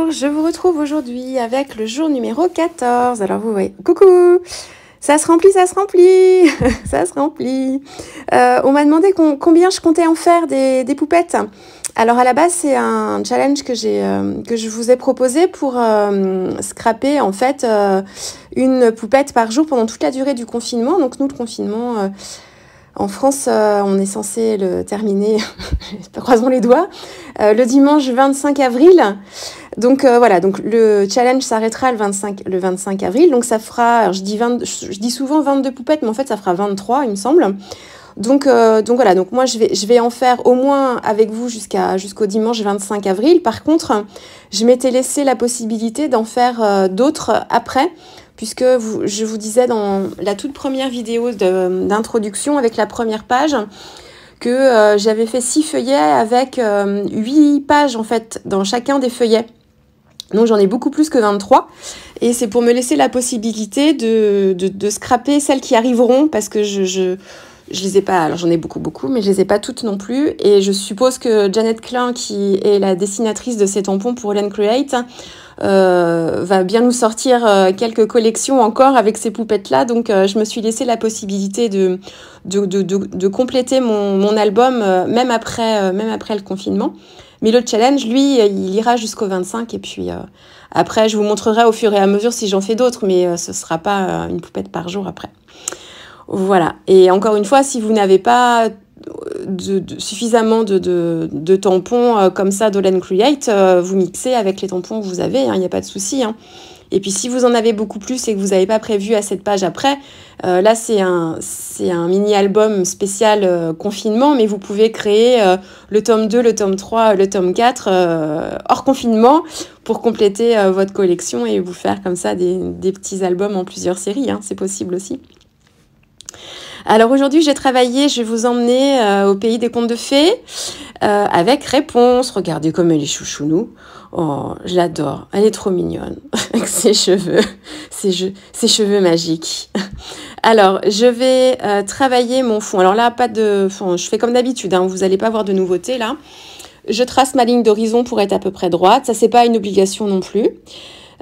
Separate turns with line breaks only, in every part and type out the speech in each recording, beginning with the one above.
Alors, je vous retrouve aujourd'hui avec le jour numéro 14. Alors, vous voyez, coucou! Ça se remplit, ça se remplit, ça se remplit. On m'a demandé combien je comptais en faire des poupettes. Alors, à la base, c'est un challenge que je vous ai proposé pour scraper, en fait, une poupette par jour pendant toute la durée du confinement. Donc, nous, le confinement... En France, on est censé le terminer, croisons les doigts, le dimanche 25 avril. Donc voilà, donc le challenge s'arrêtera le 25 avril. Donc ça fera, alors je dis souvent 22 poupettes, mais en fait ça fera 23, il me semble. Donc voilà, donc moi je vais en faire au moins avec vous jusqu'au dimanche 25 avril. Par contre, je m'étais laissé la possibilité d'en faire d'autres après, puisque je vous disais dans la toute première vidéo d'introduction avec la première page que j'avais fait 6 feuillets avec 8 pages en fait dans chacun des feuillets. Donc j'en ai beaucoup plus que 23 et c'est pour me laisser la possibilité de scraper celles qui arriveront parce que je les ai pas, alors j'en ai beaucoup, mais je les ai pas toutes non plus. Et je suppose que Janet Klein, qui est la dessinatrice de ces tampons pour Len Create, va bien nous sortir quelques collections encore avec ces poupettes-là. Donc je me suis laissé la possibilité de compléter mon album même après le confinement. Mais le challenge, lui, il ira jusqu'au 25 et puis après, je vous montrerai au fur et à mesure si j'en fais d'autres, mais ce sera pas une poupette par jour après. Voilà. Et encore une fois, si vous n'avez pas suffisamment de tampons comme ça d'Olen Create, vous mixez avec les tampons que vous avez, il n'y a pas de souci. Et puis si vous en avez beaucoup plus et que vous n'avez pas prévu à cette page après, là c'est un mini-album spécial confinement, mais vous pouvez créer le tome 2, le tome 3, le tome 4 hors confinement pour compléter votre collection et vous faire comme ça des petits albums en plusieurs séries, c'est possible aussi. Alors aujourd'hui, je vais vous emmener au pays des contes de fées avec Réponse. Regardez comme elle est chouchounou. Oh, je l'adore. Elle est trop mignonne avec ses cheveux magiques. Alors, je vais travailler mon fond. Alors là, pas de fond. Je fais comme d'habitude. Vous n'allez pas voir de nouveautés là. Je trace ma ligne d'horizon pour être à peu près droite. Ça, c'est pas une obligation non plus.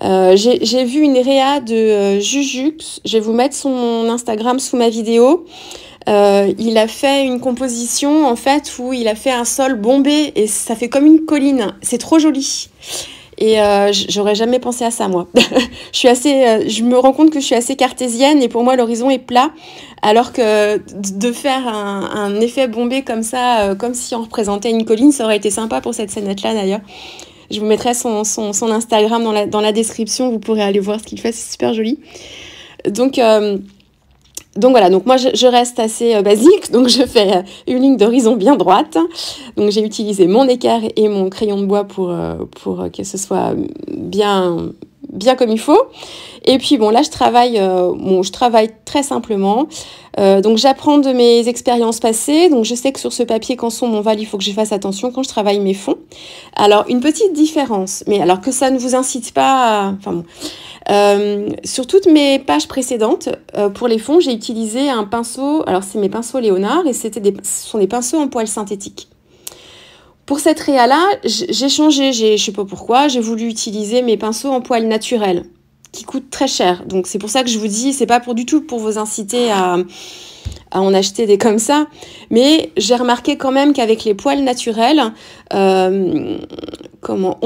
J'ai vu une réa de Jujux, je vais vous mettre son Instagram sous ma vidéo. Il a fait une composition en fait où il a fait un sol bombé et ça fait comme une colline, c'est trop joli. Et j'aurais jamais pensé à ça moi. Je me rends compte que je suis assez cartésienne et pour moi l'horizon est plat, alors que de faire un effet bombé comme ça, comme si on représentait une colline, ça aurait été sympa pour cette scénette là d'ailleurs. Je vous mettrai son Instagram dans la description, vous pourrez aller voir ce qu'il fait, c'est super joli. Donc voilà, donc moi je reste assez basique, donc je fais une ligne d'horizon bien droite. Donc j'ai utilisé mon équerre et mon crayon de bois pour que ce soit bien comme il faut. Et puis bon là je travaille très simplement. Donc j'apprends de mes expériences passées. Donc je sais que sur ce papier canson Monval, il faut que je fasse attention quand je travaille mes fonds. Alors une petite différence, mais alors que ça ne vous incite pas sur toutes mes pages précédentes, pour les fonds, j'ai utilisé un pinceau. Alors c'est mes pinceaux Léonard et ce sont des pinceaux en poils synthétiques. Pour cette réa-là, j'ai changé, je sais pas pourquoi, j'ai voulu utiliser mes pinceaux en poils naturels, qui coûtent très cher. Donc c'est pour ça que je vous dis, c'est pas du tout pour vous inciter à en acheter des comme ça, mais j'ai remarqué quand même qu'avec les poils naturels, on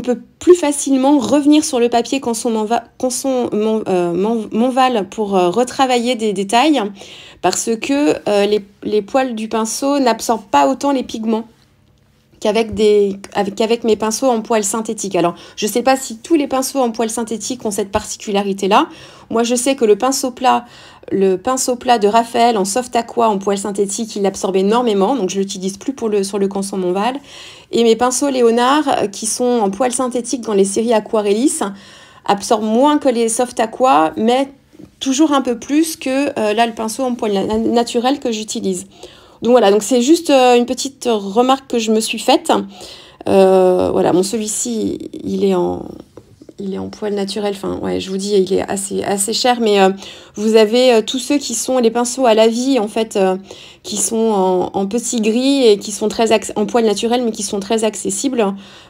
peut plus facilement revenir sur le papier Monval pour retravailler des détails, parce que les poils du pinceau n'absorbent pas autant les pigments qu'avec mes pinceaux en poils synthétiques. Alors, je ne sais pas si tous les pinceaux en poils synthétiques ont cette particularité-là. Moi, je sais que le pinceau plat de Raphaël en soft aqua en poils synthétiques, il l'absorbe énormément, donc je l'utilise plus sur le canson Monval. Et mes pinceaux Léonard, qui sont en poils synthétiques dans les séries Aquarellis, absorbent moins que les soft aqua, mais toujours un peu plus que là, le pinceau en poils naturel que j'utilise. Donc voilà, donc c'est juste une petite remarque que je me suis faite. Voilà, celui-ci, il est en il est en poil naturel. Enfin, ouais, je vous dis, il est assez cher. Mais vous avez tous ceux qui sont les pinceaux à la vie, en fait, qui sont en petit gris et qui sont en poil naturel, mais qui sont très accessibles,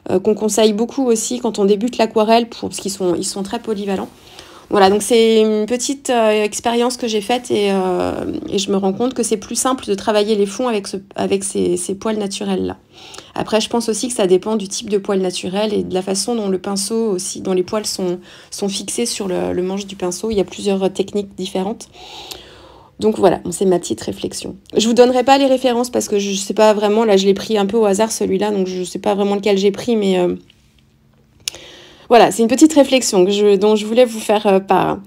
qu'on conseille beaucoup aussi quand on débute l'aquarelle, parce qu'ils sont très polyvalents. Voilà, donc c'est une petite expérience que j'ai faite et je me rends compte que c'est plus simple de travailler les fonds avec ces poils naturels-là. Après, je pense aussi que ça dépend du type de poil naturel et de la façon dont le pinceau aussi, dont les poils sont fixés sur le manche du pinceau. Il y a plusieurs techniques différentes. Donc voilà, c'est ma petite réflexion. Je vous donnerai pas les références parce que je sais pas vraiment, là je l'ai pris un peu au hasard celui-là, donc je sais pas vraiment lequel j'ai pris, mais... Voilà, c'est une petite réflexion dont je voulais vous faire part.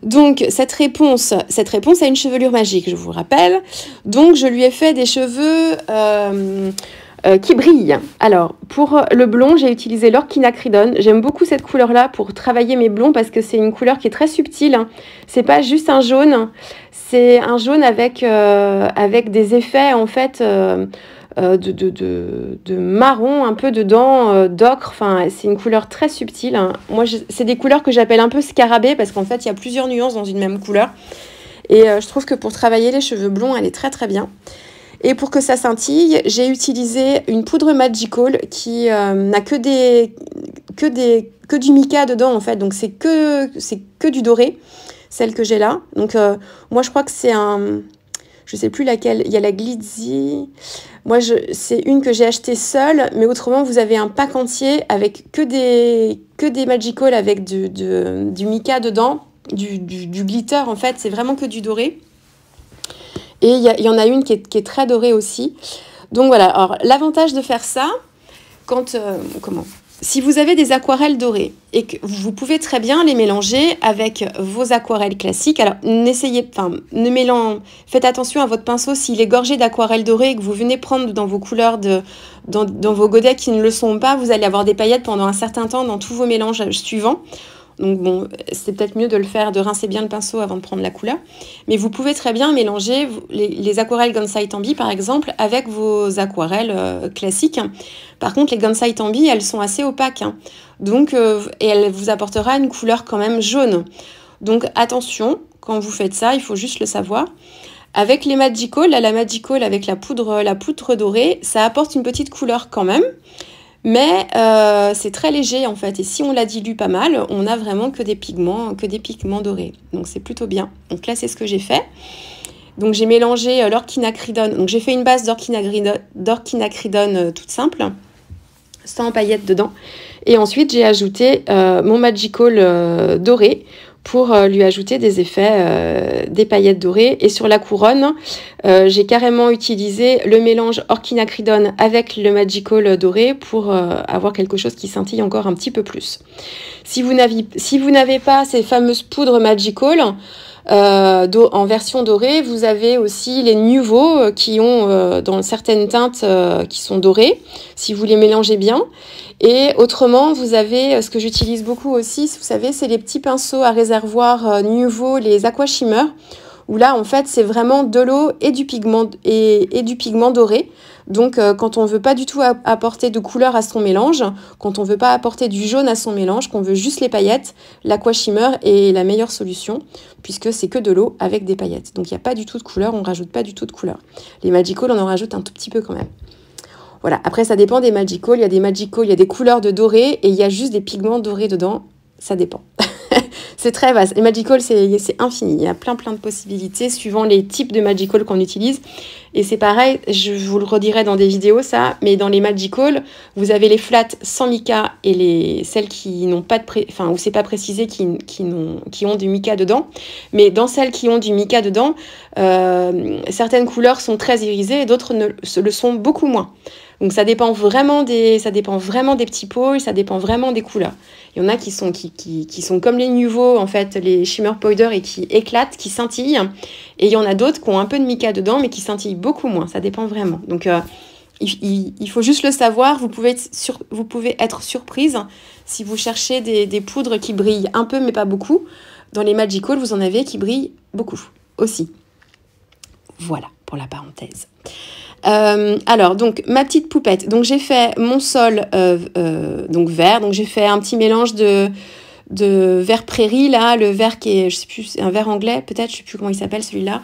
Donc, cette réponse a une chevelure magique, je vous rappelle. Donc, je lui ai fait des cheveux qui brillent. Alors, pour le blond, j'ai utilisé l'orchinacridone. J'aime beaucoup cette couleur-là pour travailler mes blonds parce que c'est une couleur qui est très subtile. C'est pas juste un jaune, c'est un jaune avec des effets, en fait... de marron un peu dedans, d'ocre, enfin c'est une couleur très subtile, hein. Moi c'est des couleurs que j'appelle un peu scarabée parce qu'en fait il y a plusieurs nuances dans une même couleur et je trouve que pour travailler les cheveux blonds elle est très très bien. Et pour que ça scintille, j'ai utilisé une poudre Magical qui n'a que du mica dedans en fait, donc c'est que du doré, celle que j'ai là. Donc moi je crois que c'est je sais plus laquelle, il y a la Glitzy. Moi, c'est une que j'ai achetée seule, mais autrement, vous avez un pack entier avec que des Magical avec du mica dedans, du glitter en fait, c'est vraiment que du doré. Et il y en a une qui est très dorée aussi. Donc voilà, alors l'avantage de faire ça, si vous avez des aquarelles dorées et que vous pouvez très bien les mélanger avec vos aquarelles classiques, alors faites attention à votre pinceau s'il est gorgé d'aquarelles dorées et que vous venez prendre dans vos couleurs dans vos godets qui ne le sont pas, vous allez avoir des paillettes pendant un certain temps dans tous vos mélanges suivants. Donc bon, c'est peut-être mieux de rincer bien le pinceau avant de prendre la couleur. Mais vous pouvez très bien mélanger les aquarelles Gansai Tambi, par exemple, avec vos aquarelles classiques. Par contre, les Gansai Tambi, elles sont assez opaques. Hein. Donc, et elle vous apportera une couleur quand même jaune. Donc attention, quand vous faites ça, il faut juste le savoir. Avec les Magical, la Magical avec la poudre dorée, ça apporte une petite couleur quand même. Mais c'est très léger en fait et si on la dilue pas mal, on a vraiment que des pigments dorés. Donc c'est plutôt bien. Donc là c'est ce que j'ai fait. Donc j'ai mélangé l'orchinacridone. Donc j'ai fait une base d'orchinacridone toute simple, sans paillettes dedans. Et ensuite j'ai ajouté mon Magical doré pour lui ajouter des effets, des paillettes dorées. Et sur la couronne, j'ai carrément utilisé le mélange orchinacridone avec le Magical doré pour avoir quelque chose qui scintille encore un petit peu plus. Si vous n'avez pas ces fameuses poudres Magical en version dorée, vous avez aussi les Nuvo qui ont dans certaines teintes qui sont dorées, si vous les mélangez bien. Et autrement, vous avez ce que j'utilise beaucoup aussi, vous savez, c'est les petits pinceaux à réservoir Nuvo, les Aqua Shimmer, où là, en fait, c'est vraiment de l'eau et du pigment doré. Donc, quand on veut pas du tout apporter de couleur à son mélange, quand on veut pas apporter du jaune à son mélange, qu'on veut juste les paillettes, l'Aqua Shimmer est la meilleure solution, puisque c'est que de l'eau avec des paillettes. Donc, il n'y a pas du tout de couleur, on rajoute pas du tout de couleur. Les Magical, on en rajoute un tout petit peu quand même. Voilà, après ça dépend des Magical, il y a des couleurs de doré et il y a juste des pigments dorés dedans, ça dépend. C'est très vaste. Les Magical, c'est infini, il y a plein de possibilités suivant les types de Magical qu'on utilise. Et c'est pareil, je vous le redirai dans des vidéos ça, mais dans les Magical, vous avez les flats sans mica et celles qui n'ont pas où c'est pas précisé, qui ont du mica dedans. Mais dans celles qui ont du mica dedans, certaines couleurs sont très irisées et d'autres le sont beaucoup moins. Donc ça dépend vraiment des petits pots, ça dépend vraiment des couleurs. Il y en a qui sont comme les Nuvo, en fait, les Shimmer Powder et qui éclatent, qui scintillent. Et il y en a d'autres qui ont un peu de mica dedans, mais qui scintillent beaucoup moins. Ça dépend vraiment. Donc il faut juste le savoir. Vous pouvez être surprise si vous cherchez des poudres qui brillent un peu, mais pas beaucoup. Dans les Magical, vous en avez qui brillent beaucoup aussi. Voilà pour la parenthèse. Alors donc ma petite poupette, donc j'ai fait mon sol donc vert, donc j'ai fait un petit mélange de vert prairie, là, le vert qui est, je sais plus, un vert anglais, peut-être, je sais plus comment il s'appelle celui-là,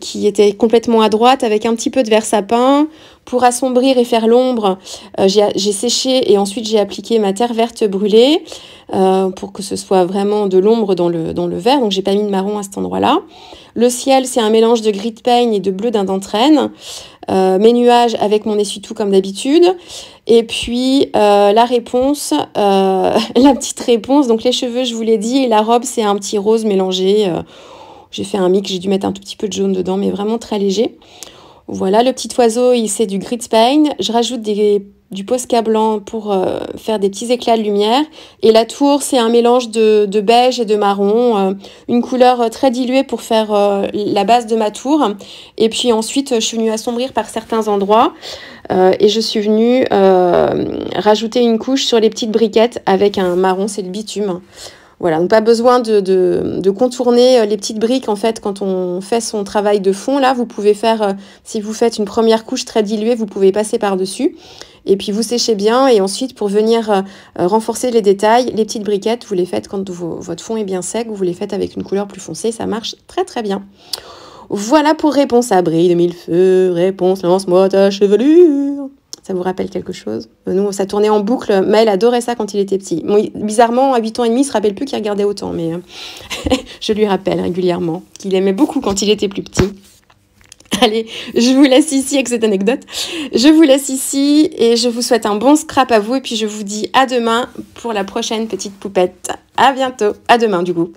qui était complètement à droite avec un petit peu de vert sapin. Pour assombrir et faire l'ombre, j'ai séché et ensuite j'ai appliqué ma terre verte brûlée pour que ce soit vraiment de l'ombre dans le vert. Donc j'ai pas mis de marron à cet endroit-là. Le ciel, c'est un mélange de gris de peigne et de bleu d'indanthrène. Mes nuages avec mon essuie-tout comme d'habitude. Et puis la réponse, la petite réponse, donc les cheveux, je vous l'ai dit, et la robe, c'est un petit rose mélangé. J'ai fait un mix, j'ai dû mettre un tout petit peu de jaune dedans, mais vraiment très léger. Voilà, le petit oiseau, c'est du grit paint. Je rajoute du Posca blanc pour faire des petits éclats de lumière. Et la tour, c'est un mélange de beige et de marron. Une couleur très diluée pour faire la base de ma tour. Et puis ensuite, je suis venue assombrir par certains endroits. Et je suis venue rajouter une couche sur les petites briquettes avec un marron, c'est le bitume. Voilà, donc pas besoin de contourner les petites briques en fait quand on fait son travail de fond. Là, vous pouvez faire, si vous faites une première couche très diluée, vous pouvez passer par-dessus. Et puis vous séchez bien et ensuite pour venir renforcer les détails, les petites briquettes, vous les faites quand votre fond est bien sec, vous les faites avec une couleur plus foncée, ça marche très très bien. Voilà pour réponse à Brie de Millefeu, réponse lance-moi ta chevelure. Ça vous rappelle quelque chose? Nous, ça tournait en boucle. Maël adorait ça quand il était petit. Bon, bizarrement, à 8 ans et demi, il ne se rappelle plus qu'il regardait autant, mais je lui rappelle régulièrement qu'il aimait beaucoup quand il était plus petit. Allez, je vous laisse ici avec cette anecdote. Je vous laisse ici et je vous souhaite un bon scrap à vous. Et puis, je vous dis à demain pour la prochaine petite poupette. À bientôt. À demain, du coup.